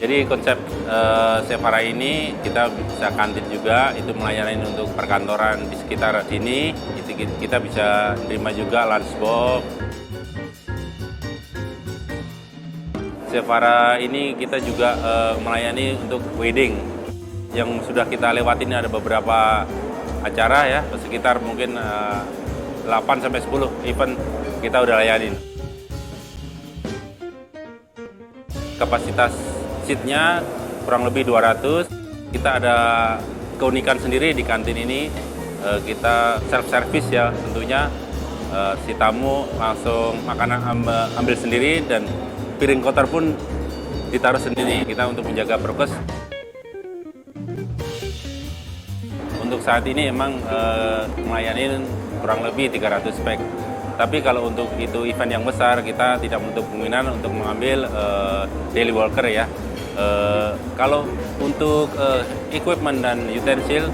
Jadi konsep Sevara ini kita bisa kantin juga, itu melayani untuk perkantoran di sekitar sini. Itu kita bisa terima juga lunchbox. Sevara ini kita juga melayani untuk wedding. Yang sudah kita lewatin ada beberapa acara ya, sekitar mungkin 8-10 event kita udah layanin. Kapasitas seatnya kurang lebih 200. Kita ada keunikan sendiri di kantin ini, kita self service ya tentunya. Si tamu langsung makanan ambil sendiri dan piring kotor pun ditaruh sendiri. Kita untuk menjaga prokes. Untuk saat ini emang melayani kurang lebih 300 spek. Tapi kalau untuk itu event yang besar, kita tidak menutup kemungkinan untuk mengambil daily worker ya. Kalau untuk equipment dan utensil,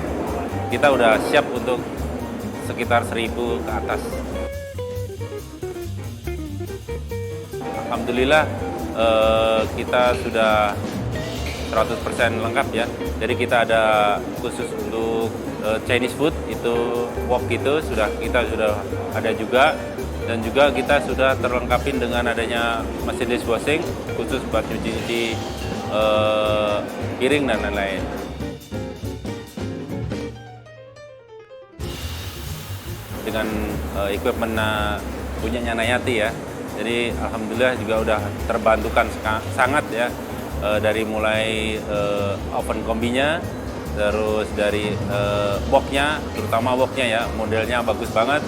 kita udah siap untuk sekitar 1000 ke atas. Alhamdulillah kita sudah 100% lengkap ya. Jadi kita ada khusus untuk Chinese food, itu wok itu kita sudah ada juga. Dan juga kita sudah terlengkapin dengan adanya mesin dishwashing khusus buat cuci piring dan lain-lain. Dengan equipment punyanya Nayati ya. Jadi alhamdulillah juga udah terbantukan sangat ya. Dari mulai oven kombinya, terus dari woknya, terutama woknya ya, modelnya bagus banget.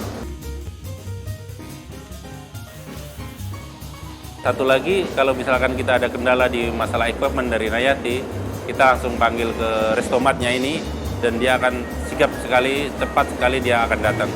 Satu lagi, kalau misalkan kita ada kendala di masalah equipment dari Nayati, kita langsung panggil ke Restomatnya ini, dan dia akan sigap sekali, cepat sekali dia akan datang.